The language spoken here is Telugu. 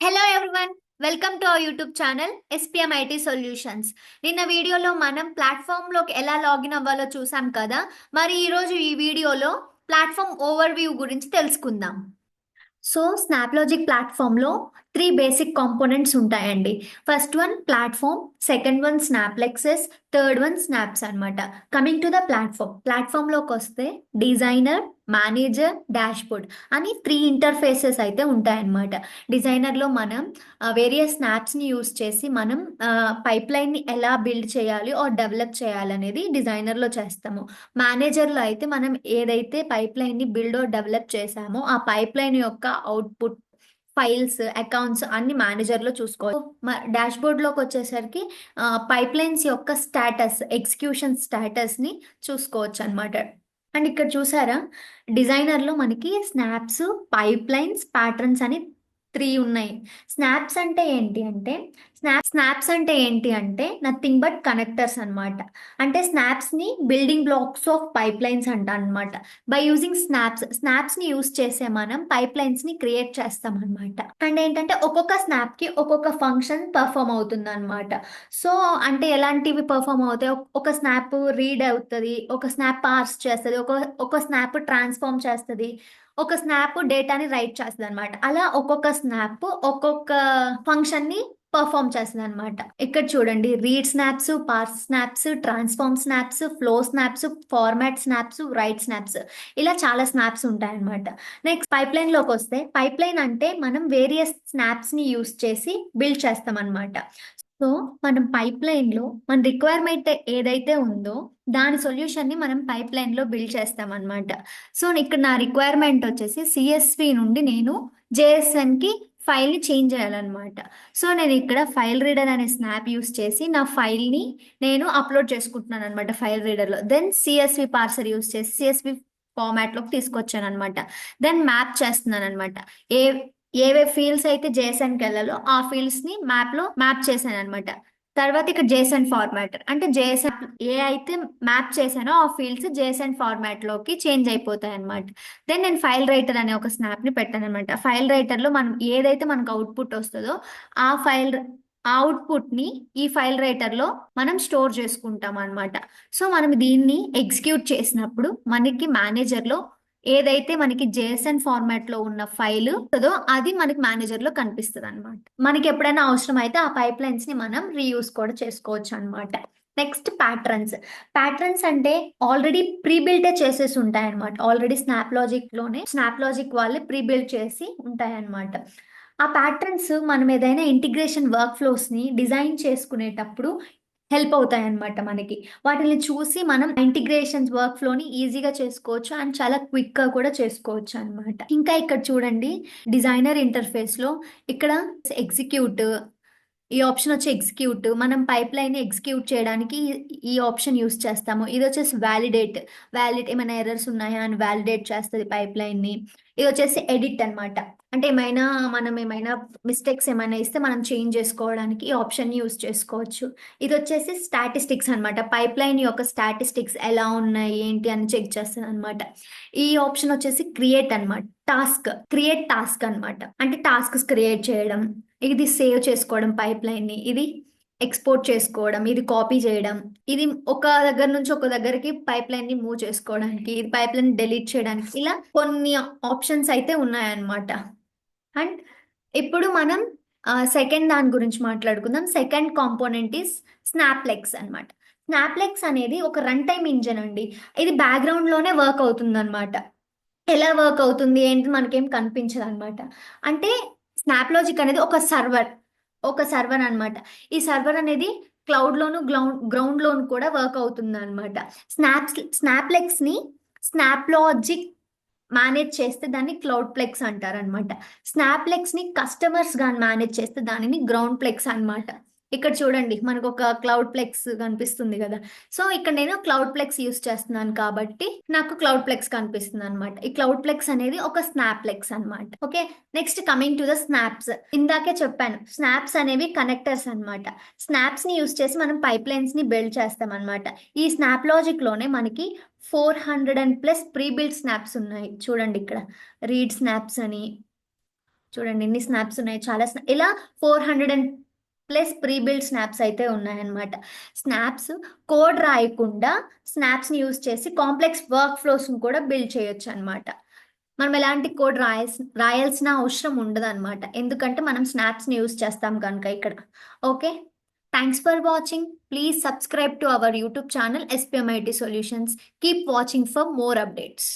Hello everyone, welcome to our YouTube channel SPM IT solutions. నిన్న వీడియోలో మనం ప్లాట్ఫామ్లోకి ఎలా లాగిన్ అవ్వాలో చూసాం కదా. మరి ఈరోజు ఈ వీడియోలో ప్లాట్ఫామ్ ఓవర్ వ్యూ గురించి తెలుసుకుందాం. సో స్నాప్లాజిక్ ప్లాట్ఫామ్లో 3 బేసిక్ కాంపోనెంట్స్ ఉంటాయండి. First one platform, second one Snaplexes, third one snaps అనమాట. కమింగ్ టు ద ప్లాట్ఫామ్లోకి వస్తే డిజైనర్, మేనేజర్, డాష్బోర్డ్ అని 3 ఇంటర్ఫేసెస్ అయితే ఉంటాయన్నమాట. డిజైనర్లో మనం వేరియస్ స్నాప్స్ని యూస్ చేసి మనం పైప్ లైన్ని ఎలా బిల్డ్ చేయాలి ఆర్ డెవలప్ చేయాలి అనేది డిజైనర్లో చేస్తాము. మేనేజర్లో అయితే మనం ఏదైతే పైప్ లైన్ని బిల్డ్ ఆర్ డెవలప్ చేసామో ఆ పైప్ లైన్ యొక్క అవుట్పుట్, ఫైల్స్, అకౌంట్స్ అన్ని మేనేజర్లో చూసుకోవచ్చు. డాష్బోర్డ్లోకి వచ్చేసరికి పైప్ లైన్స్ యొక్క స్టేటస్, ఎగ్జిక్యూషన్ స్టేటస్ని చూసుకోవచ్చు అనమాట. అండ్ ఇక్కడ చూసారా, డిజైనర్లో మనకి స్నాప్స్, పైప్ లైన్స్, ప్యాటర్న్స్ అని 3 ఉన్నాయి. స్నాప్స్ అంటే ఏంటి అంటే నథింగ్ బట్ కనెక్టర్స్ అనమాట. అంటే స్నాప్స్ని building blocks of pipelines అంట అనమాట. బై యూజింగ్ స్నాప్స్ని యూస్ చేసే మనం పైప్ లైన్స్ని క్రియేట్ చేస్తాం అనమాట. అండ్ ఏంటంటే ఒక్కొక్క స్నాప్కి ఒక్కొక్క ఫంక్షన్ పర్ఫామ్ అవుతుంది అనమాట. సో అంటే ఎలాంటివి పర్ఫామ్ అవుతాయి, ఒక స్నాప్ రీడ్ అవుతుంది, ఒక స్నాప్ పార్స్ చేస్తుంది, ఒక స్నాప్ ట్రాన్స్ఫార్మ్ చేస్తుంది, ఒక స్నాప్ డేటాని రైట్ చేస్తుంది అనమాట. అలా ఒక్కొక్క స్నాప్ ఒక్కొక్క ఫంక్షన్ని పర్ఫామ్ చేస్తుంది అనమాట. ఇక్కడ చూడండి, read snaps, parse snaps, transform snaps, flow snaps, format snaps, write snaps, ఇలా చాలా స్నాప్స్ ఉంటాయన్నమాట. నెక్స్ట్ పైప్ లైన్లోకి వస్తే, పైప్ లైన్ అంటే మనం వేరియస్ స్నాప్స్ని యూస్ చేసి బిల్డ్ చేస్తాం అనమాట. సో మనం పైప్ లైన్లో మన రిక్వైర్మెంట్ ఏదైతే ఉందో దాని సొల్యూషన్ని మనం పైప్ లైన్లో బిల్డ్ చేస్తాం అనమాట. సో ఇక్కడ నా రిక్వైర్మెంట్ వచ్చేసి సిఎస్వి నుండి నేను జేఎస్ఎన్కి ఫైల్ని చేంజ్ చేయాలన్నమాట. సో నేను ఇక్కడ ఫైల్ రీడర్ అనే స్నాప్ యూస్ చేసి నా ఫైల్ని నేను అప్లోడ్ చేసుకుంటున్నాను అనమాట ఫైల్ రీడర్లో. దెన్ సిఎస్వి పార్సర్ యూస్ చేసి సిఎస్వి ఫార్మాట్లోకి తీసుకొచ్చాను అనమాట. దెన్ మ్యాప్ చేస్తున్నాను అనమాట. ఏ ఏవే ఫీల్డ్స్ అయితే జేసన్కి వెళ్ళాలో ఆ ఫీల్డ్స్ ని మ్యాప్ చేశాను అనమాట. తర్వాత ఇక్కడ జేసన్ ఫార్మాట్ అంటే జేసన్ ఏ అయితే మ్యాప్ చేశానో ఆ ఫీల్డ్స్ జేసన్ ఫార్మాట్ లోకి చేంజ్ అయిపోతాయి అనమాట. దెన్ నేను ఫైల్ రైటర్ అనే ఒక స్నాప్ ని పెట్టాను అనమాట. ఫైల్ రైటర్ లో మనం ఏదైతే మనకు అవుట్పుట్ వస్తుందో ఆ అవుట్పుట్ ని ఈ ఫైల్ రైటర్ లో మనం స్టోర్ చేసుకుంటాం అనమాట. సో మనం దీన్ని ఎగ్జిక్యూట్ చేసినప్పుడు మనకి మేనేజర్ లో ఏదైతే మనకి జేఎస్ఎన్ ఫార్మాట్ లో ఉన్న ఫైల్ ఉంటుందో అది మనకి మేనేజర్ లో కనిపిస్తుంది అనమాట. మనకి ఎప్పుడైనా అవసరం అయితే ఆ పైప్ లైన్స్ ని మనం రీయూస్ కూడా చేసుకోవచ్చు అనమాట. నెక్స్ట్ ప్యాటర్న్స్ అంటే ఆల్రెడీ ప్రీ బిల్టే చేసేసి ఉంటాయి అనమాట. ఆల్రెడీ స్నాప్ లాజిక్ వాళ్ళే ప్రీ బిల్డ్ చేసి ఉంటాయి అనమాట. ఆ ప్యాటర్న్స్ మనం ఏదైనా ఇంటిగ్రేషన్ వర్క్ ఫ్లోస్ ని డిజైన్ చేసుకునేటప్పుడు హెల్ప్ అవుతాయి అనమాట మనకి. వాటిని చూసి మనం ఇంటిగ్రేషన్స్ వర్క్ ఫ్లోని ఈజీగా చేసుకోవచ్చు అండ్ చాలా క్విక్గా కూడా చేసుకోవచ్చు అనమాట. ఇంకా ఇక్కడ చూడండి, డిజైనర్ ఇంటర్ఫేస్లో ఇక్కడ ఎగ్జిక్యూట్, ఈ ఆప్షన్ వచ్చి ఎగ్జిక్యూట్. మనం పైప్ లైన్ ఎగ్జిక్యూట్ చేయడానికి ఈ ఆప్షన్ యూస్ చేస్తాము. ఇది వచ్చేసి వ్యాలిడేట్ ఏమైనా ఎర్రర్స్ ఉన్నాయా అని వ్యాలిడేట్ చేస్తుంది పైప్ లైన్ని. ఇది వచ్చేసి ఎడిట్ అనమాట. అంటే మనం ఏమైనా మిస్టేక్స్ ఏమైనా ఇస్తే మనం చేంజ్ చేసుకోవడానికి ఈ ఆప్షన్ యూస్ చేసుకోవచ్చు. ఇది వచ్చేసి స్టాటిస్టిక్స్ అనమాట. పైప్ లైన్ యొక్క స్టాటిస్టిక్స్ ఎలా ఉన్నాయి ఏంటి అని చెక్ చేస్తుంది అనమాట. ఈ ఆప్షన్ వచ్చేసి క్రియేట్ టాస్క్ అనమాట. అంటే టాస్క్స్ క్రియేట్ చేయడం, ఇది సేవ్ చేసుకోవడం పైప్ లైన్ని, ఇది ఎక్స్పోర్ట్ చేసుకోవడం, ఇది కాపీ చేయడం, ఇది ఒక దగ్గర నుంచి ఒక దగ్గరికి పైప్ లైన్ ని మూవ్ చేసుకోవడానికి, ఇది పైప్ లైన్ డెలీట్ చేయడానికి, ఇలా కొన్ని ఆప్షన్స్ అయితే ఉన్నాయన్నమాట. అండ్ ఇప్పుడు మనం సెకండ్ దాని గురించి మాట్లాడుకుందాం. సెకండ్ కాంపోనెంట్ ఈస్ స్నాప్లెక్స్ అనమాట. స్నాప్లెక్స్ అనేది ఒక రన్ టైమ్ ఇంజన్ అండి. ఇది బ్యాక్గ్రౌండ్ లోనే వర్క్ అవుతుంది అనమాట. ఎలా వర్క్ అవుతుంది ఏంటి మనకేం కనిపించదు అనమాట. అంటే స్నాప్ లాజిక్ అనేది ఒక సర్వర్ అనమాట. ఈ సర్వర్ అనేది క్లౌడ్లోను గ్రౌండ్లోను కూడా వర్క్ అవుతుంది అనమాట. స్నాప్లెక్స్ని స్నాప్ లాజిక్ మేనేజ్ చేస్తే దాన్ని క్లౌడ్ ప్లెక్స్ అంటారనమాట. స్నాప్లెక్స్ని కస్టమర్స్ కానీ మేనేజ్ చేస్తే దానిని గ్రౌండ్ ప్లెక్స్ అనమాట. ఇక్కడ చూడండి, మనకు ఒక క్లౌడ్ ప్లెక్స్ కనిపిస్తుంది కదా. సో ఇక్కడ నేను క్లౌడ్ ప్లెక్స్ యూస్ చేస్తున్నాను కాబట్టి నాకు క్లౌడ్ ప్లెక్స్ కనిపిస్తుంది అనమాట. ఈ క్లౌడ్ ప్లెక్స్ అనేది ఒక స్నాప్లెక్స్ అనమాట. Okay, next coming to the snaps. ఇందాకే చెప్పాను, స్నాప్స్ అనేవి కనెక్టర్స్ అనమాట. స్నాప్స్ ని యూస్ చేసి మనం పైప్ లైన్స్ ని బిల్డ్ చేస్తాం అనమాట. ఈ స్నాప్ లాజిక్ లోనే మనకి 400 and plus pre build snaps ఉన్నాయి. చూడండి ఇక్కడ రీడ్ స్నాప్స్ అని, చూడండి ఎన్ని స్నాప్స్ ఉన్నాయి, చాలా ఇలా 400+ ప్రీ బిల్డ్ స్నాప్స్ అయితే ఉన్నాయన్నమాట. స్నాప్స్ కోడ్ రాయకుండా స్నాప్స్ని యూజ్ చేసి కాంప్లెక్స్ వర్క్ ఫ్లోస్ని కూడా బిల్డ్ చేయొచ్చు అనమాట. మనం ఎలాంటి కోడ్ రాయాల్సిన అవసరం ఉండదు అనమాట, ఎందుకంటే మనం స్నాప్స్ని యూజ్ చేస్తాం కనుక ఇక్కడ. Okay, thanks for watching. Please subscribe to our YouTube channel SPM IT Solutions. Keep watching for more updates.